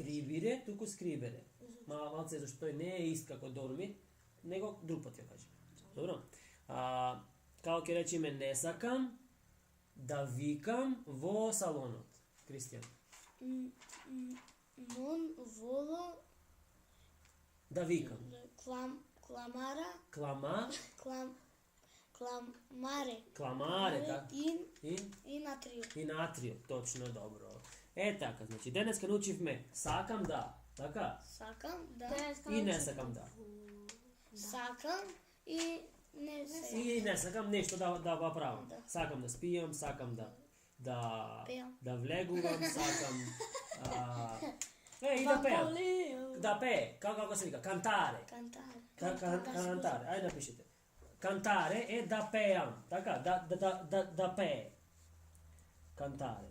skribire, туку скрибере. Малце зашто тој не е ист како дормит, него друг пат ја кажем. Добро? Како ќе речеме не сакам да викам во салонот. Кристијан. Non volo Да викам. clamare Кламаре, така. in atrio. И натрио, точно, добро. Така, значи денеска научивме сакам да, така? Сакам да. И не сакам да. Сакам и не се. И не сакам нешто да го правам. Да. Сакам да спијам, сакам да Пеам. да влегувам, сакам и да пеам. Да пее, како се вика? Кантаре. Кантаре, ајде напишете. Кантаре е да пеам, така, да пее. Кантаре.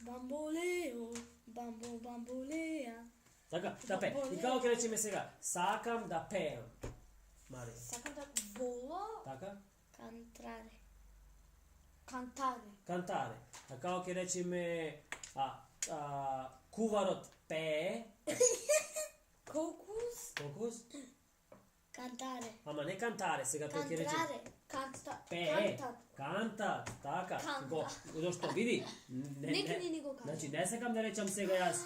Bamboleo, bambolea. Така, да пее. И како ќе речеме сега? Сакам да пеам. Мари. Сакам да воло Така? кантаре. А како ќе речеме куварот пее? Колкус Колкус? Ама не кантаре, сега тој ќе рече пее. Кантат, така. Зошто види? Нека ни го кажа. Значи не сакам да речам сега јас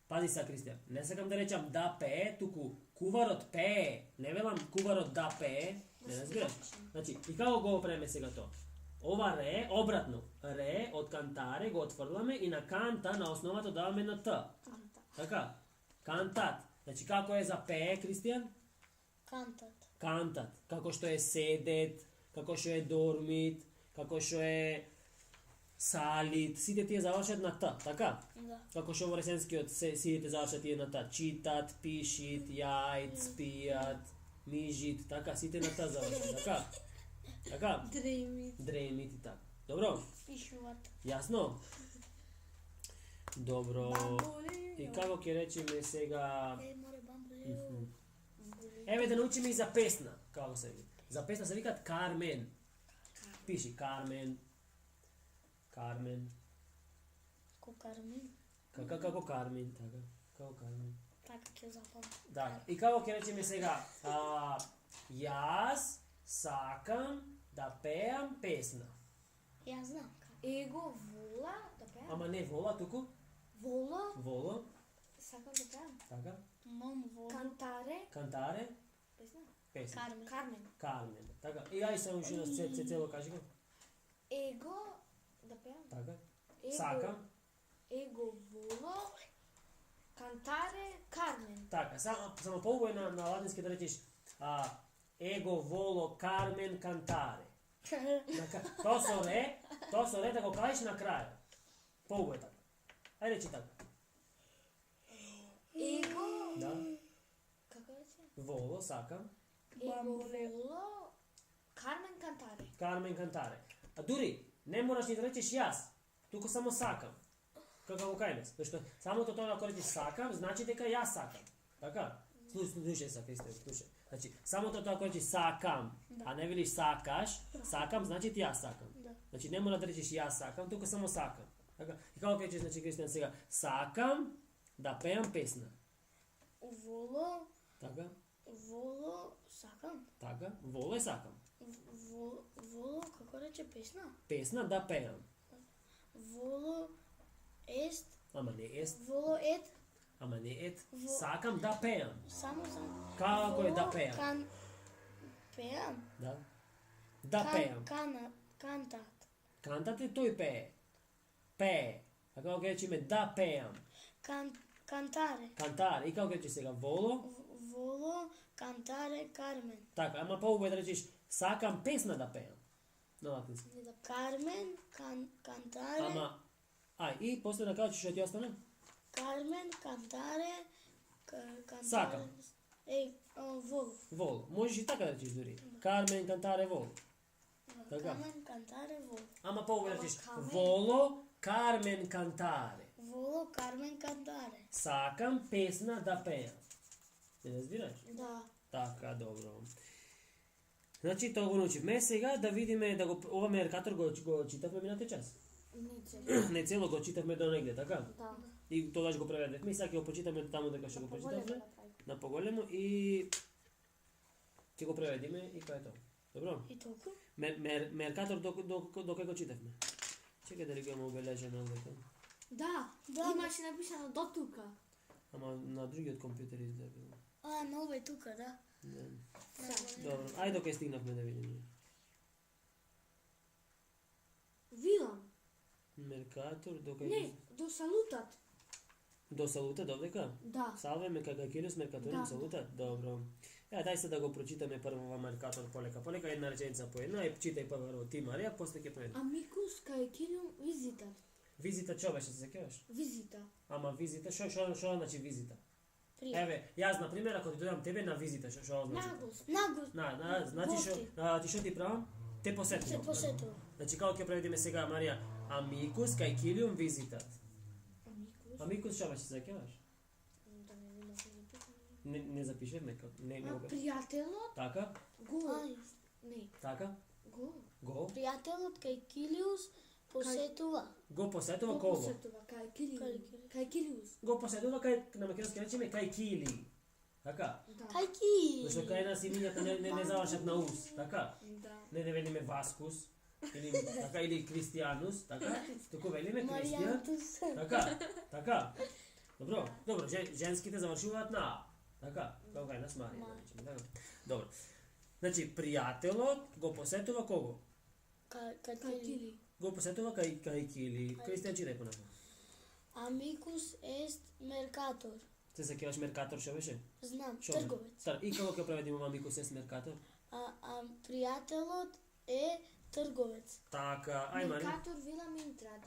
пази са, Кристијан. Не сакам да речам да пее, туку куварот пее. Не велам куварот да пее. Не разбираш? Значи, и како го опреме сега тоа? Ова ре, обратно. Ре од кантаре го отфрламе и на канта на основата даваме на т. Така? Кантат. Значи, како е за пее, Кристијан? Кантат. Како што е седет, како што е дормит, како што е салит, сите тие завршат на т, така? Да. Како што во ресенскиот сите завршат тие на т. Читат, пишит, јајт, спијат, мижит, така, сите на т завршат, така? Така? Дремит и така. Добро? Пишуват. Јасно? Добро. И како ќе речеме сега... Море bamboleo. Еве да научиме и за песна, како се вика. За песна се викат Кармен. Пиши Кармен. Кармен. Ко Кармен. Како Кармен, така. Како Кармен. Така ќе запомнам. Да. И како ќе речеме сега, јас сакам да пеам песна. Јас знам. Его вола да пеам. Ама не вола, туку воло, Сакам да пеам. така. Non volo Кантаре, Песна. песна. Кармен. Така. И ај само уште на цело кажи го. Его да пеам. Така. Его- Сакам. Его воло кантаре Кармен. Така, само поубаво е на латински да речеш его воло Кармен кантаре. Тоа со ре да го кажеш на крај. Поубаво е така. Ајде речи така. Его Да. како рече? Воло, сакам. Его воло Кармен кантаре. Кармен кантаре. А дури, не мораш ни да речеш јас, туку само сакам. Како го кажеш? Зашто самото тоа ако речеш сакам, значи дека јас сакам. Така? Слушај се, Кристијан, слушај. Значи, самото тоа ако речеш сакам, а не велиш сакаш, сакам значи јас сакам. Да. Значи не мора да речеш јас сакам, туку само сакам. Така? И како ќе речеш, значи Кристијан сега, сакам да пеам песна. Воло сакам. Така? Воло е сакам. Воло како рече песна? Песна да пеам. Воло ест. Ама не ест, Воло ет. ама не ет. Сакам да пеам. Само. Како е да пеам? Пеам. Да. Да пеам. Кантат. Кантат е тој пее. Пее. А како ќе речеме да пеам? Кантаре. Кантаре. И како ќе речеш сега воло? Воло кантаре Кармен. Така, ама поубаво е да речеш сакам песна да пеам. На латински. Кармен кантаре. Ама и после да кажеш што ти остана? Кармен кантаре. Сакам. Воло. Воло. Можеш и така да речеш дури. Кармен кантаре воло. Така. Кармен кантаре воло. Ама поубаво да речеш воло Кармен кантаре. Воло Кармен кантаре. Сакам песна да пеам. Не разбираш? Да. Така, добро. Значи, тоа го научивме. Сега да видиме, ова меркатор го читавме минатиот час. Не Не цело го читавме до негде, така? Да. И тогаш го преведевме и сега ќе го прочитаме таму дека што го прочитавме на поголемо и ќе го преведиме и кај тоа. Добро? И толку? Меркатор до кај го читавме. Чекај дали го имам обележено овде. Да, Да. имаше написано до тука. Ама на другиот компјутер изгледа било. А, на овој тука, да. Да. Да. Добро, ајде докај стигнавме да видиме. Вилам. Меркатор до кај Не, до салутат. до салута довдека? Да. Салве Мекагакилиус Меркаториум Да. салута? Добро. Дај се да го прочитаме прво во Меркатор полека. Полека една реченица по една и читај прво ти Марија, после ќе преведам. Амикус каекилиум визитат. Визита човек, се сеќаваш? Визита. Ама визита, што значи визита? Пријат. Еве, јас на пример ако ти додам тебе на визита, што означи? Нагост. Нагост Значи што Гости. ти што ти правам? Те се посетувам. посетува. Значи како ќе преведиме сега Марија? Амикус каекилиум визита. Амикус. Амикус што се сеќаваш? Да не видам се записано. Не запишевме како не А обе. пријателот Така? го. Ај, Не, Така? го. Го пријателот кај Килиус посетува. го посетува Го кого? посетува каекилиум. Каекилиум. Каекилиус. Го посетува кај на македонски речеме кај Кили. Така? Да. Кај Ки? Зашто кај нас имињата не завршат на ус, така? Да. Не велиме Васкус или така или Кристијанус, така? Туку велиме Кристијан. Маријантус. Така. Добро, женските завршуваат на А. Така, како кај нас Марија, да речеме, така. Добро. Значи, пријателот го посетува кого? Кај Кили. Каекили. Го посетува кај Кили. Кристијан читай понатаму. Амикус ест меркатор. Се сеќаваш Меркатор што беше? Знам, Што? трговец. И како ќе преведиме Амикус ес Меркатор? А пријателот е трговец. Така, ај Мари. Меркатор вилам интрад.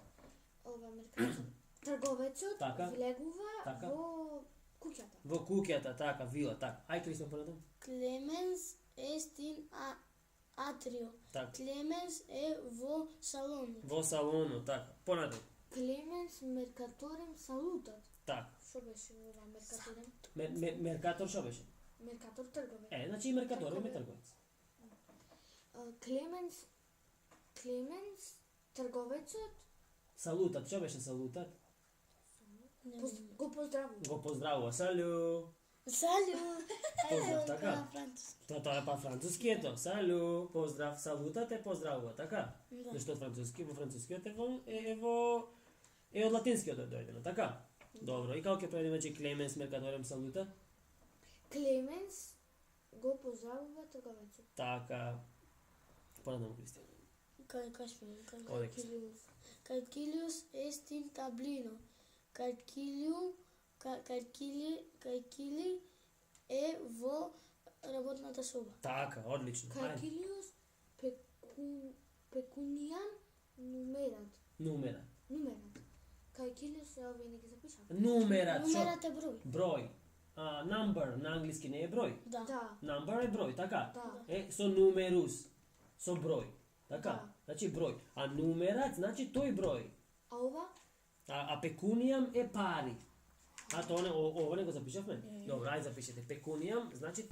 Ова меркатор. Трговецот Така. влегува Така. во куќата. Во куќата, така, вила, така. Ај Кристијан понатаму. Клеменс ест ин атрио. Така. Клеменс е во салону. Во салону, така. Понатаму. Клеменс меркаторем салутат. Така. Што беше ова меркаторем? Меркатор што беше? Меркатор трговец. Значи и Меркатор е трговец. Клеменс трговецот Салутат, што беше салутат? го поздравува. Го поздравува. Салю. Салю! Поздрав, така? На француски. Тоа е па францускието. Салю, поздрав, салутат е поздравува, така? Да. Зашто од францускиот е од латинскиот дојдено, така? Добро, и како ќе преведиме че Клеменс Меркаторем салута? Клеменс го поздравува трговецот. Така. Понатаму Кристијан. Кај сме? Оде. Килиус. Кај Килиус ест ин таблино. Кај Кили е во работната соба. Така, одлично. Ајде. Каекилиус пекунијан нумерат. Нумера. Нумерат. Каекилиус е овие не ги запишав. Нумерат, што? Нумерат е број. Број. Number на англиски не е број. Да. Да. Number е број, така? Да. Со нумерус. Со број. Така? Да. Значи број. А нумерат значи тој број. А ова? А пекунијам е пари. А тоа не, ово не го запишавме? Добро, ајде запишете. Пекунијам значи